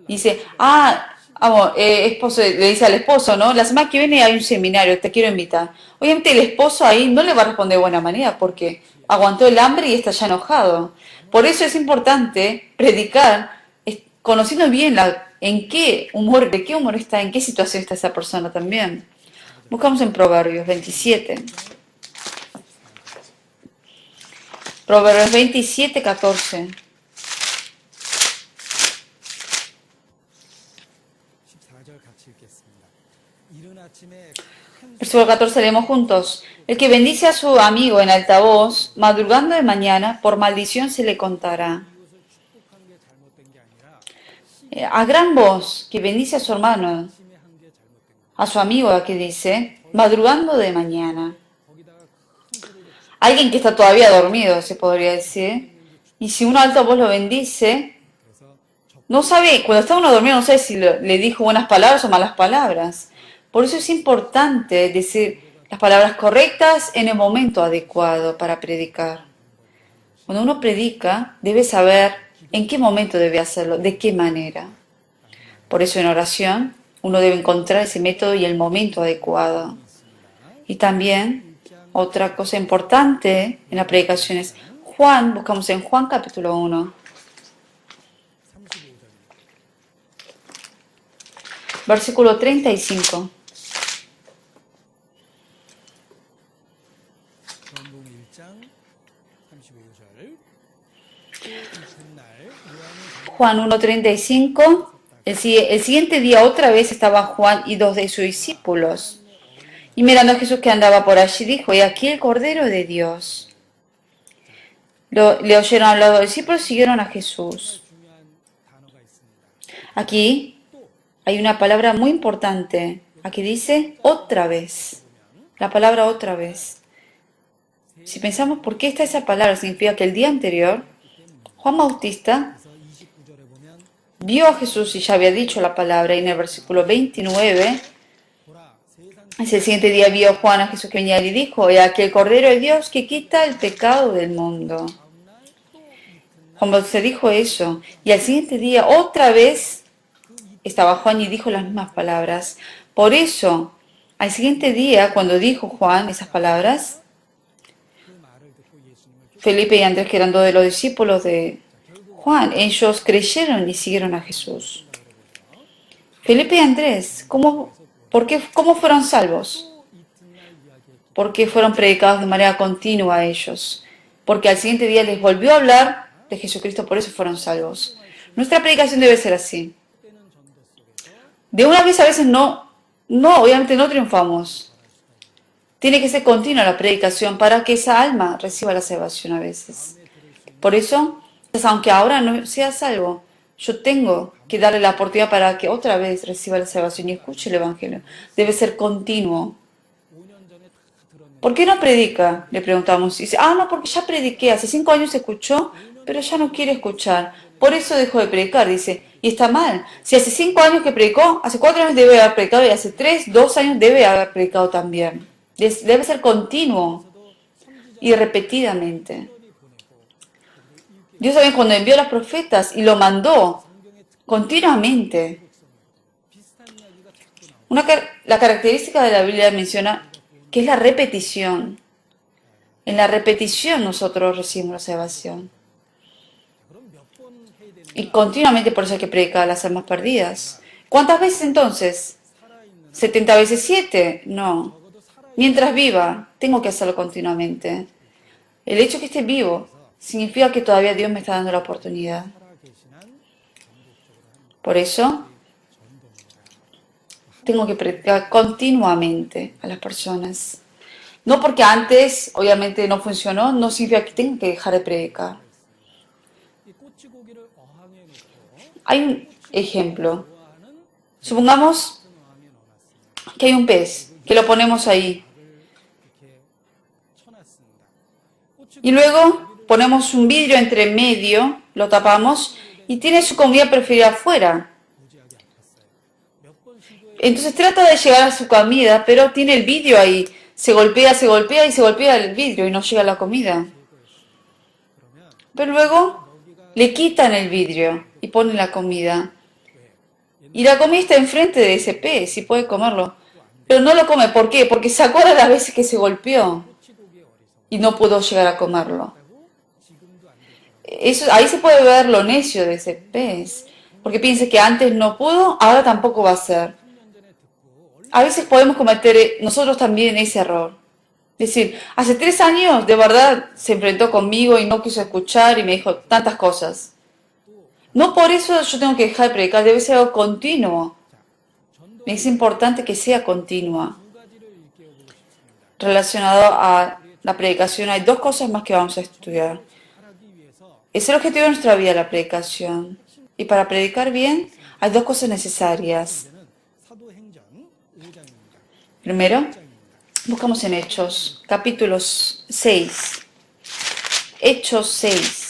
Y dice, vamos, esposo, le dice al esposo, ¿no? La semana que viene hay un seminario, te quiero invitar. Obviamente el esposo ahí no le va a responder de buena manera porque aguantó el hambre y está ya enojado. Por eso es importante predicar conociendo bien en qué humor, de qué humor está, en qué situación está esa persona también. Buscamos en Proverbios 27. Proverbios 27, 14. Versículo 14 leemos juntos. El que bendice a su amigo en altavoz, madrugando de mañana, por maldición se le contará. A gran voz, que bendice a su hermano, a su amigo, que dice, madrugando de mañana. Alguien que está todavía dormido, se podría decir. Y si un altavoz lo bendice, no sabe, cuando está uno dormido, no sabe si le dijo buenas palabras o malas palabras. Por eso es importante decir las palabras correctas en el momento adecuado para predicar. Cuando uno predica, debe saber en qué momento debe hacerlo, de qué manera. Por eso en oración uno debe encontrar ese método y el momento adecuado. Y también otra cosa importante en la predicación es buscamos en Juan capítulo 1. Versículo 35. Juan 1:35. El siguiente día otra vez estaba Juan y 2 de sus discípulos. Y mirando a Jesús que andaba por allí, dijo, y aquí el Cordero de Dios. Le oyeron hablar los discípulos y siguieron a Jesús. Aquí hay una palabra muy importante. Aquí dice otra vez. La palabra otra vez. Si pensamos por qué está esa palabra, significa que el día anterior, Juan Bautista vio a Jesús y ya había dicho la palabra. Y en el versículo 29, ese siguiente día vio Juan a Jesús que venía y dijo, he aquí el Cordero de Dios que quita el pecado del mundo. Juan Bautista dijo eso. Y al siguiente día otra vez estaba Juan y dijo las mismas palabras. Por eso, al siguiente día, cuando dijo Juan esas palabras, Felipe y Andrés, que eran dos de los discípulos de Juan, ellos creyeron y siguieron a Jesús. Felipe y Andrés, ¿cómo fueron salvos? Porque fueron predicados de manera continua a ellos. Porque al siguiente día les volvió a hablar de Jesucristo, por eso fueron salvos. Nuestra predicación debe ser así. De una vez a veces obviamente no triunfamos. Tiene que ser continua la predicación para que esa alma reciba la salvación a veces. Por eso, aunque ahora no sea salvo, yo tengo que darle la oportunidad para que otra vez reciba la salvación y escuche el Evangelio. Debe ser continuo. ¿Por qué no predica? Le preguntamos. Y dice, no, porque ya prediqué, hace 5 años escuchó, pero ya no quiere escuchar. Por eso dejó de predicar, dice. Y está mal. Si hace 5 años que predicó, hace 4 años debe haber predicado y hace 3, 2 años debe haber predicado también. Debe ser continuo y repetidamente. Dios también cuando envió a los profetas y lo mandó continuamente. La característica de la Biblia menciona que es la repetición. En la repetición nosotros recibimos la salvación. Y continuamente por eso hay que predicar a las almas perdidas. ¿Cuántas veces entonces? ¿70 veces 7? No. Mientras viva, tengo que hacerlo continuamente. El hecho de que esté vivo significa que todavía Dios me está dando la oportunidad. Por eso, tengo que predicar continuamente a las personas. No porque antes, obviamente, no funcionó, no significa que tengo que dejar de predicar. Hay un ejemplo. Supongamos que hay un pez, que lo ponemos ahí. Y luego ponemos un vidrio entre medio, lo tapamos y tiene su comida preferida afuera. Entonces trata de llegar a su comida, pero tiene el vidrio ahí. Se golpea y se golpea el vidrio y no llega a la comida. Pero luego le quitan el vidrio y ponen la comida. Y la comida está enfrente de ese pez y puede comerlo. Pero no lo come. ¿Por qué? Porque se acuerda las veces que se golpeó y no pudo llegar a comerlo. Ahí se puede ver lo necio de ese pez. Porque piensa que antes no pudo, ahora tampoco va a ser. A veces podemos cometer nosotros también ese error. Es decir, hace 3 años de verdad se enfrentó conmigo y no quiso escuchar y me dijo tantas cosas. No por eso yo tengo que dejar de predicar, debe ser algo continuo. Es importante que sea continua. Relacionado a la predicación hay 2 cosas más que vamos a estudiar. Es el objetivo de nuestra vida, la predicación. Y para predicar bien hay 2 cosas necesarias. Primero, buscamos en Hechos, capítulo 6. Hechos 6.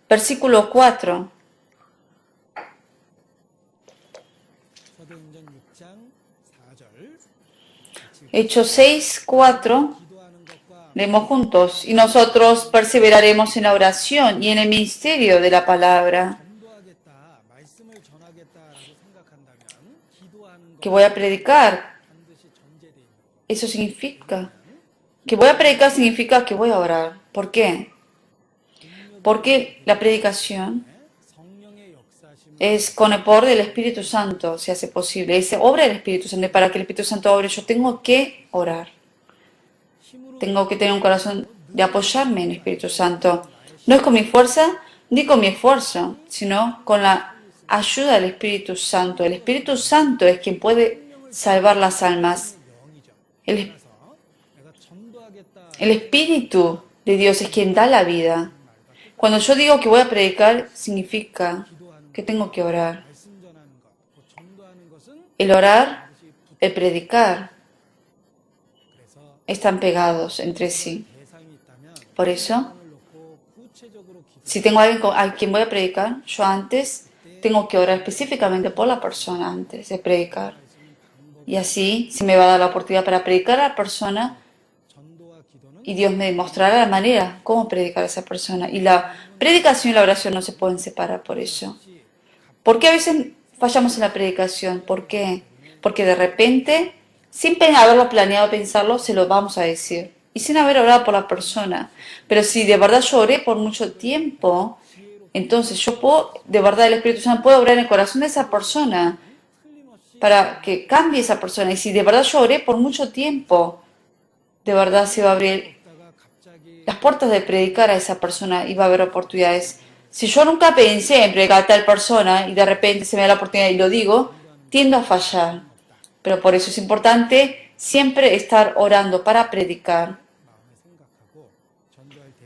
Versículo 4. Hechos 6, 4. Leemos juntos. Y nosotros perseveraremos en la oración y en el ministerio de la palabra. Que voy a predicar. Eso significa. Que voy a predicar significa que voy a orar. ¿Por qué? Porque la predicación es con el poder del Espíritu Santo, se hace posible. Es obra del Espíritu Santo. Y para que el Espíritu Santo obre, yo tengo que orar. Tengo que tener un corazón de apoyarme en el Espíritu Santo. No es con mi fuerza ni con mi esfuerzo, sino con la ayuda del Espíritu Santo. El Espíritu Santo es quien puede salvar las almas. El Espíritu de Dios es quien da la vida. Cuando yo digo que voy a predicar, significa que tengo que orar. El orar, el predicar, están pegados entre sí. Por eso, si tengo a alguien a quien voy a predicar, yo antes tengo que orar específicamente por la persona antes de predicar. Y así se me va a dar la oportunidad para predicar a la persona y Dios me demostrará la manera cómo predicar a esa persona. Y la predicación y la oración no se pueden separar por eso. ¿Por qué a veces fallamos en la predicación? ¿Por qué? Porque de repente, sin haberlo planeado, pensarlo, se lo vamos a decir. Y sin haber orado por la persona. Pero si de verdad yo oré por mucho tiempo, entonces yo puedo, de verdad el Espíritu Santo puede obrar en el corazón de esa persona para que cambie esa persona. Y si de verdad yo oré por mucho tiempo, de verdad se va a abrir las puertas de predicar a esa persona y va a haber oportunidades. Si yo nunca pensé en predicar a tal persona y de repente se me da la oportunidad y lo digo, tiendo a fallar. Pero por eso es importante siempre estar orando para predicar.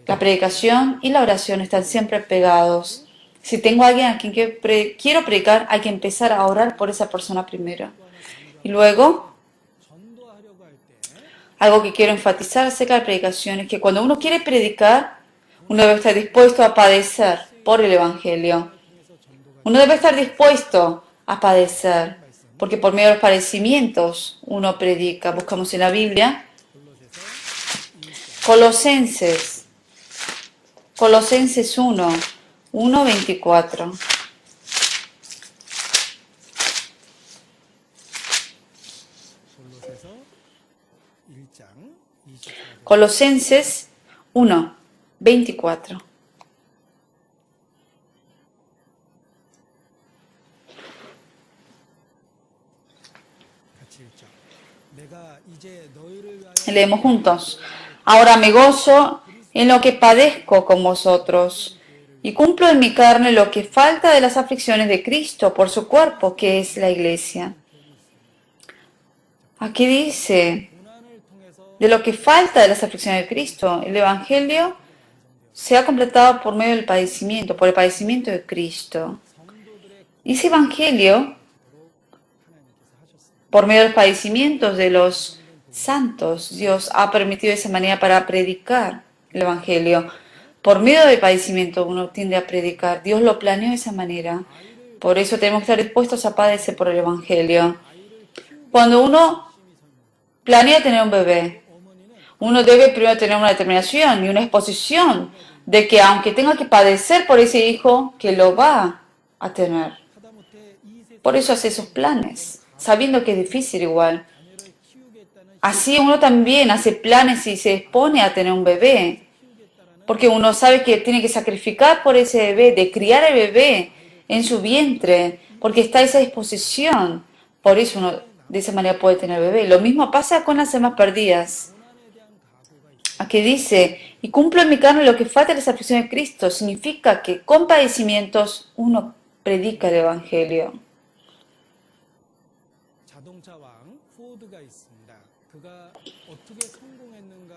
La predicación y la oración están siempre pegados. Si tengo a alguien a quien quiero predicar, hay que empezar a orar por esa persona primero. Y luego, algo que quiero enfatizar acerca de la predicación es que cuando uno quiere predicar, uno debe estar dispuesto a padecer por el Evangelio. Uno debe estar dispuesto a padecer, porque por medio de los padecimientos uno predica. Buscamos en la Biblia Colosenses 1:24. Colosenses 1:24. Leemos juntos. Ahora me gozo en lo que padezco con vosotros y cumplo en mi carne lo que falta de las aflicciones de Cristo por su cuerpo, que es la iglesia. Aquí dice, de lo que falta de las aflicciones de Cristo, el Evangelio se ha completado por medio del padecimiento, por el padecimiento de Cristo. Y ese Evangelio, por medio de los padecimientos de los santos, Dios ha permitido de esa manera para predicar el Evangelio. Por medio del padecimiento uno tiende a predicar. Dios lo planeó de esa manera. Por eso tenemos que estar dispuestos a padecer por el Evangelio. Cuando uno planea tener un bebé, uno debe primero tener una determinación y una exposición de que aunque tenga que padecer por ese hijo, que lo va a tener. Por eso hace esos planes, sabiendo que es difícil igual. Así uno también hace planes y se expone a tener un bebé, porque uno sabe que tiene que sacrificar por ese bebé, de criar el bebé en su vientre, porque está esa disposición. Por eso uno de esa manera puede tener bebé. Lo mismo pasa con las almas perdidas. Aquí dice, y cumplo en mi carne lo que falta de las aflicciones de Cristo. Significa que con padecimientos uno predica el Evangelio.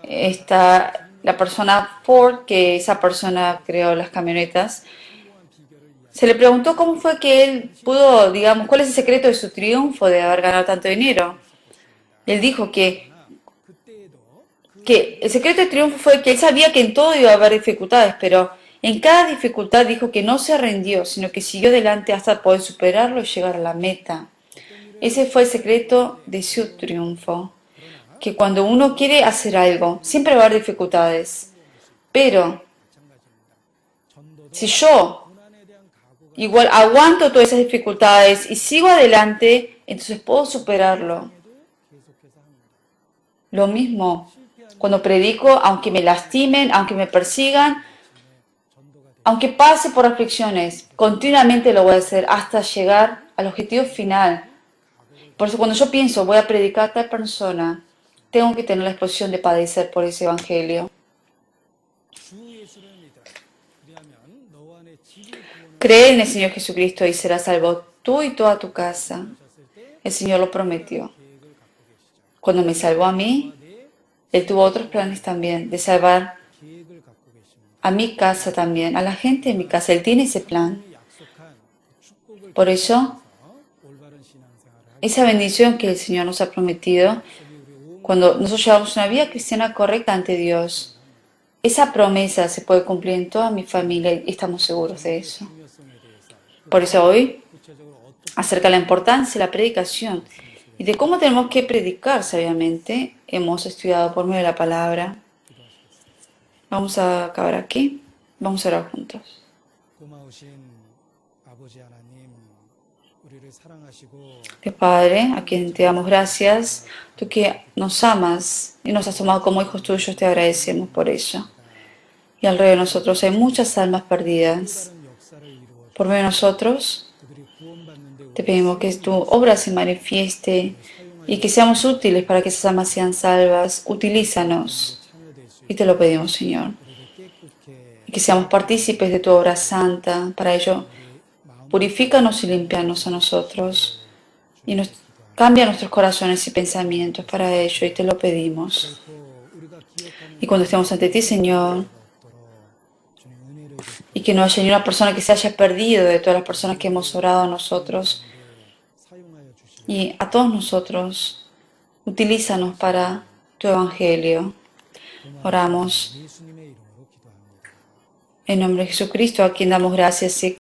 Está la persona Ford, que esa persona creó las camionetas. Se le preguntó cómo fue que él pudo, digamos, cuál es el secreto de su triunfo de haber ganado tanto dinero. Él dijo que el secreto de triunfo fue que él sabía que en todo iba a haber dificultades, pero en cada dificultad dijo que no se rindió, sino que siguió adelante hasta poder superarlo y llegar a la meta. Ese fue el secreto de su triunfo. Que cuando uno quiere hacer algo, siempre va a haber dificultades. Pero si yo igual aguanto todas esas dificultades y sigo adelante, entonces puedo superarlo. Lo mismo cuando predico, aunque me lastimen, aunque me persigan, aunque pase por aflicciones, continuamente lo voy a hacer hasta llegar al objetivo final. Por eso cuando yo pienso, voy a predicar a tal persona, tengo que tener la exposición de padecer por ese Evangelio. Cree en el Señor Jesucristo y serás salvo tú y toda tu casa. El Señor lo prometió. Cuando me salvó a mí, Él tuvo otros planes también, de salvar a mi casa también, a la gente de mi casa. Él tiene ese plan. Por eso, esa bendición que el Señor nos ha prometido, cuando nosotros llevamos una vida cristiana correcta ante Dios, esa promesa se puede cumplir en toda mi familia y estamos seguros de eso. Por eso hoy, acerca de la importancia de la predicación y de cómo tenemos que predicar sabiamente, hemos estudiado por medio de la palabra. Vamos a acabar aquí. Vamos a orar juntos. Dios Padre, a quien te damos gracias, tú que nos amas y nos has tomado como hijos tuyos, te agradecemos por eso. Y alrededor de nosotros hay muchas almas perdidas. Por medio de nosotros, te pedimos que tu obra se manifieste y que seamos útiles para que esas almas sean salvas. Utilízanos Y te lo pedimos, Señor. Y que seamos partícipes de tu obra santa. Para ello, purifícanos y limpianos a nosotros. Y cambia nuestros corazones y pensamientos para ello. Y te lo pedimos. Y cuando estemos ante ti, Señor, y que no haya ni una persona que se haya perdido de todas las personas que hemos orado a nosotros y a todos nosotros, utilízanos para tu evangelio. Oramos en nombre de Jesucristo, a quien damos gracias y